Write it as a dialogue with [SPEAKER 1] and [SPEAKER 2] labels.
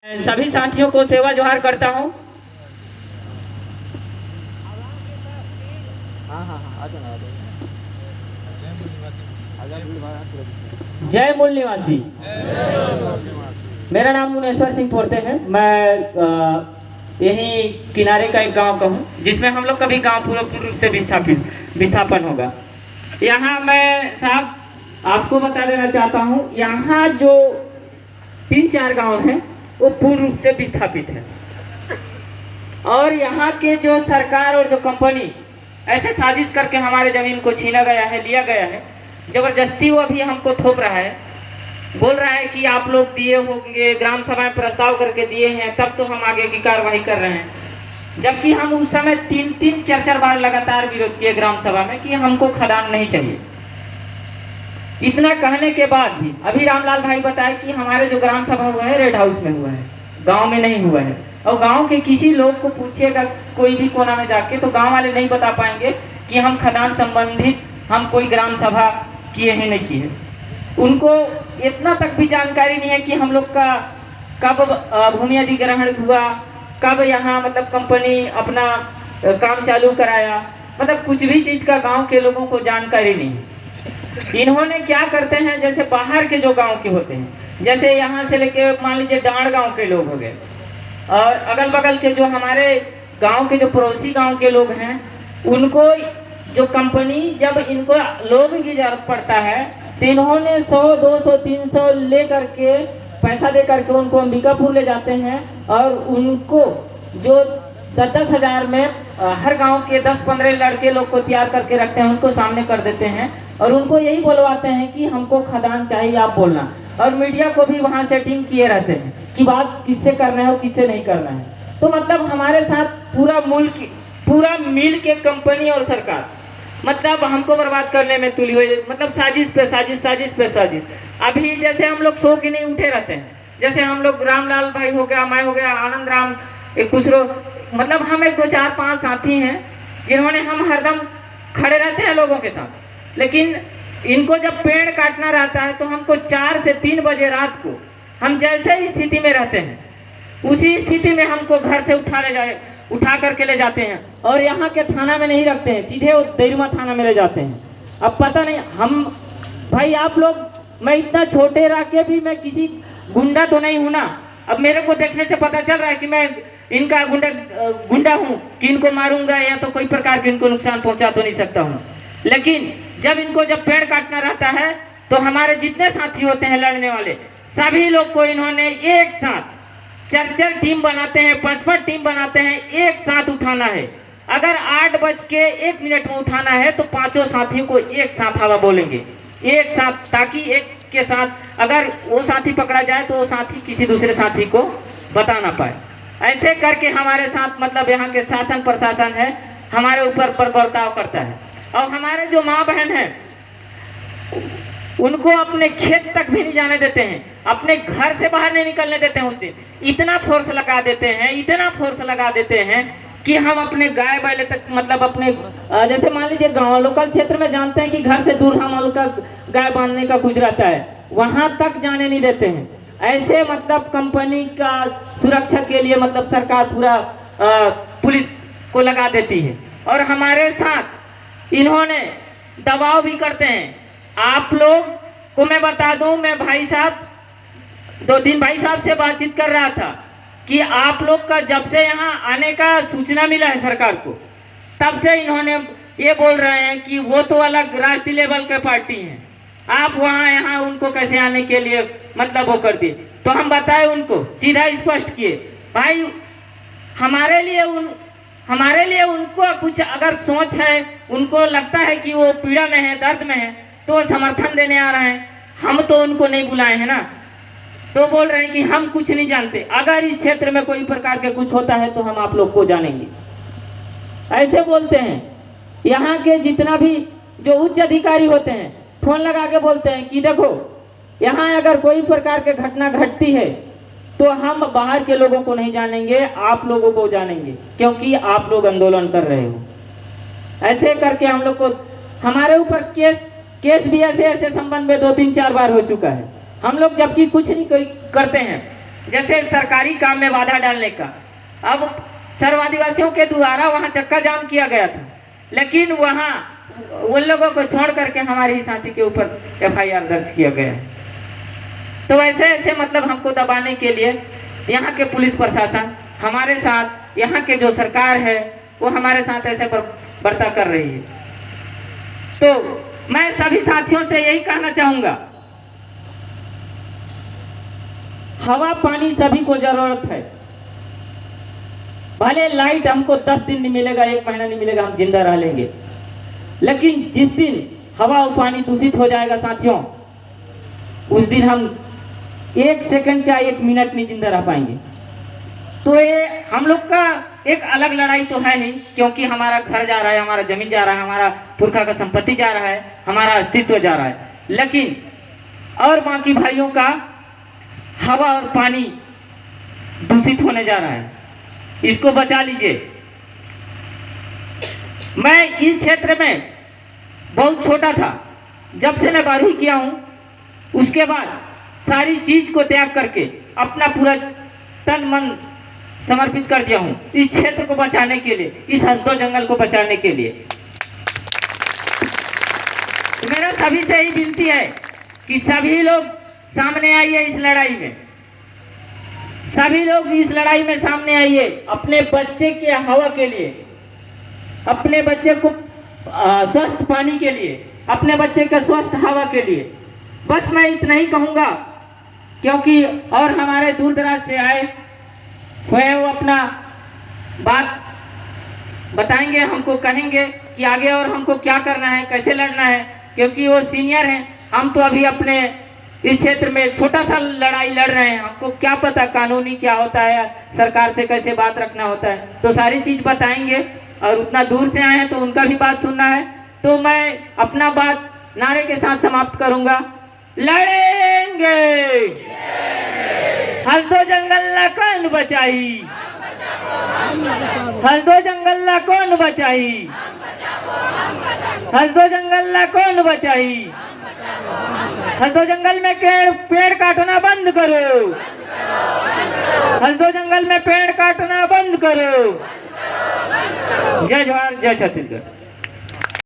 [SPEAKER 1] सभी साथियों को सेवा जोहार करता हूँ। जय मूल निवासी। मेरा नाम मुनेश्वर सिंह पोरते है। मैं यही किनारे का एक गांव का हूँ, जिसमें हम लोग का भी गांव पूर्ण रूप से विस्थापन होगा। यहाँ मैं साहब आपको बता देना चाहता हूँ, यहाँ जो 3-4 गांव हैं वो पूर्ण रूप से विस्थापित है, और यहाँ के जो सरकार और जो कंपनी ऐसे साजिश करके हमारे जमीन को छीना गया है, लिया गया है, जबरदस्ती वो अभी हमको थोप रहा है। बोल रहा है कि आप लोग दिए होंगे, ग्राम सभा में प्रस्ताव करके दिए हैं, तब तो हम आगे की कार्रवाई कर रहे हैं। जबकि हम उस समय 3-4 बार लगातार विरोध किए ग्राम सभा में कि हमको खदान नहीं चाहिए। इतना कहने के बाद भी अभी रामलाल भाई बताए कि हमारे जो ग्राम सभा हुआ है रेड हाउस में हुआ है, गांव में नहीं हुआ है। और गांव के किसी लोग को पूछिएगा कोई भी कोना में जाके, तो गांव वाले नहीं बता पाएंगे कि हम खदान संबंधित हम कोई ग्राम सभा किए हैं नहीं किए। उनको इतना तक भी जानकारी नहीं है कि हम लोग का कब भूमि अधिग्रहण हुआ, कब यहाँ मतलब कंपनी अपना काम चालू कराया, मतलब कुछ भी चीज का गांव के लोगों को जानकारी नहीं है। इन्होंने क्या करते हैं, जैसे बाहर के जो गांव के होते हैं, जैसे यहाँ से लेके मान लीजिए डांड गांव के लोग हो गए, और अगल बगल के जो हमारे गांव के जो पड़ोसी गांव के लोग हैं, उनको जो कंपनी जब इनको लोग की जरूरत पड़ता है तो इन्होंने 100, 200, 300 ले करके पैसा दे करके उनको अंबिकापुर ले जाते हैं, और उनको जो 10-10 हजार में हर गांव के 10-15 लड़के लोग को तैयार करके रखते हैं, उनको सामने कर देते हैं और उनको यही बोलवाते हैं कि हमको खदान चाहिए, आप बोलना। और मीडिया को भी वहां सेटिंग किए रहते हैं कि बात किससे करना है और किससे नहीं करना है। तो मतलब हमारे साथ पूरा मुल्क, पूरा मिल के कंपनी और सरकार मतलब हमको बर्बाद करने में तुली हुई, मतलब साजिश पे साजिश, साजिश पे साजिश। अभी जैसे हम लोग सो के नहीं उठे रहते हैं, जैसे हम लोग रामलाल भाई हो गया, मैं हो गया, आनंद राम, कुछ लोग, मतलब हम 1-2-4-5 साथी हैं जिन्होंने हम हरदम खड़े रहते हैं लोगों के साथ। लेकिन इनको जब पेड़ काटना रहता है तो हमको 4 से 3 बजे रात को हम जैसे स्थिति में रहते हैं, उसी स्थिति में हमको घर से उठा करके ले जाते हैं, और यहाँ के थाना में नहीं रखते हैं, सीधे देरुमा थाना में ले जाते हैं। अब पता नहीं हम भाई आप लोग, मैं इतना छोटे रह के भी मैं किसी गुंडा तो नहीं हूं ना। अब मेरे को देखने से पता चल रहा है कि मैं इनका गुंडा हूं, कि इनको मारूंगा या तो कोई प्रकार के इनको नुकसान पहुंचा तो नहीं सकता हूं। लेकिन जब पेड़ काटना रहता है तो हमारे जितने साथी होते हैं लड़ने वाले, सभी लोग को इन्होंने एक साथ 4-4 टीम बनाते हैं, 5-5 टीम बनाते हैं, एक साथ उठाना है। अगर 8:01 में उठाना है तो 5 साथियों को एक साथ हवा बोलेंगे, एक साथ, ताकि एक के साथ अगर वो साथी पकड़ा जाए तो वो साथी किसी दूसरे साथी को बता ना पाए। ऐसे करके हमारे साथ मतलब यहाँ के शासन प्रशासन है हमारे ऊपर बर्ताव करता है। और हमारे जो माँ बहन है उनको अपने खेत तक भी नहीं जाने देते हैं, अपने घर से बाहर नहीं निकलने देते हैं। उस दिन इतना फोर्स लगा देते हैं, इतना फोर्स लगा देते हैं कि हम अपने गाय बैल तक, मतलब अपने जैसे मान लीजिए गाँव लोकल क्षेत्र में जानते हैं कि घर से दूर हम लोग का गाय बांधने का कुछ रहता है, वहां तक जाने नहीं देते हैं। ऐसे मतलब कंपनी का सुरक्षा के लिए मतलब सरकार पूरा पुलिस को लगा देती है, और हमारे साथ इन्होंने दबाव भी करते हैं। आप लोग को मैं बता दूं, मैं भाई साहब 2 दिन भाई साहब से बातचीत कर रहा था कि आप लोग का जब से यहाँ आने का सूचना मिला है सरकार को, तब से इन्होंने ये बोल रहे हैं कि वो तो अलग राष्ट्रीय लेवल के पार्टी हैं, आप वहाँ यहाँ उनको कैसे आने के लिए मतलब वो कर दिए। तो हम बताए उनको, सीधा स्पष्ट किए, भाई हमारे लिए उनको कुछ अगर सोच है, उनको लगता है कि वो पीड़ा में है, दर्द में है, तो समर्थन देने आ रहे हैं। हम तो उनको नहीं बुलाए हैं ना, तो बोल रहे हैं कि हम कुछ नहीं जानते, अगर इस क्षेत्र में कोई प्रकार के कुछ होता है तो हम आप लोग को जानेंगे, ऐसे बोलते हैं। यहाँ के जितना भी जो उच्च अधिकारी होते हैं फोन लगा के बोलते हैं कि देखो यहाँ अगर कोई प्रकार के घटना घटती है तो हम बाहर के लोगों को नहीं जानेंगे, आप लोगों को जानेंगे, क्योंकि आप लोग आंदोलन कर रहे हो। ऐसे करके हम लोग को, हमारे ऊपर केस भी ऐसे संबंध में 2-3-4 बार हो चुका है। हम लोग जबकि कुछ नहीं करते हैं, जैसे सरकारी काम में बाधा डालने का। अब सर्व आदिवासियों के द्वारा वहाँ चक्का जाम किया गया था, लेकिन वहाँ उन लोगों को छोड़ करके हमारे ही साथी के ऊपर FIR दर्ज किया गया है। तो ऐसे ऐसे मतलब हमको दबाने के लिए यहाँ के पुलिस प्रशासन हमारे साथ, यहाँ के जो सरकार है वो हमारे साथ ऐसे बर्ताव कर रही है। तो मैं सभी साथियों से यही कहना चाहूंगा, हवा पानी सभी को जरूरत है। भले लाइट हमको 10 दिन नहीं मिलेगा, 1 महीना नहीं मिलेगा, हम जिंदा रह लेंगे, लेकिन जिस दिन हवा और पानी दूषित हो जाएगा साथियों, उस दिन हम 1 सेकंड क्या 1 मिनट नहीं जिंदा रह पाएंगे। तो ये हम लोग का एक अलग लड़ाई तो है ही, क्योंकि हमारा घर जा रहा है, हमारा जमीन जा रहा है, हमारा पुरखा का संपत्ति जा रहा है, हमारा अस्तित्व जा रहा है, लेकिन और बाकी भाइयों का हवा और पानी दूषित होने जा रहा है, इसको बचा लीजिए। मैं इस क्षेत्र में बहुत छोटा था, जब से मैं 12वीं किया हूं, उसके बाद सारी चीज को त्याग करके अपना पूरा तन मन समर्पित कर दिया हूं इस क्षेत्र को बचाने के लिए, इस हसदो जंगल को बचाने के लिए। तो मेरा सभी से ही विनती है कि सभी लोग सामने आइए इस लड़ाई में, सभी लोग इस लड़ाई में सामने आइए, अपने बच्चे के हवा के लिए, अपने बच्चे को स्वस्थ पानी के लिए, अपने बच्चे के स्वस्थ हवा के लिए। बस मैं इतना ही कहूंगा, क्योंकि और हमारे दूर दराज से आए हुए वो अपना बात बताएंगे, हमको कहेंगे कि आगे और हमको क्या करना है, कैसे लड़ना है, क्योंकि वो सीनियर हैं, हम तो अभी अपने इस क्षेत्र में छोटा सा लड़ाई लड़ रहे हैं, हमको क्या पता कानूनी क्या होता है, सरकार से कैसे बात रखना होता है, तो सारी चीज बताएंगे। और उतना दूर से आए हैं तो उनका भी बात सुनना है। तो मैं अपना बात नारे के साथ समाप्त करूंगा, लड़ेंगे, हसदो जंगल ला कौन बचाई, हसदो जंगल ला कौन बचाई, हसदो जंगल ला कौन बचाई, हसदो जंगल में पेड़ काटना बंद करो, हसदो जंगल में पेड़ काटना बंद करो। जय जवाहर, जय छत्तीसगढ़।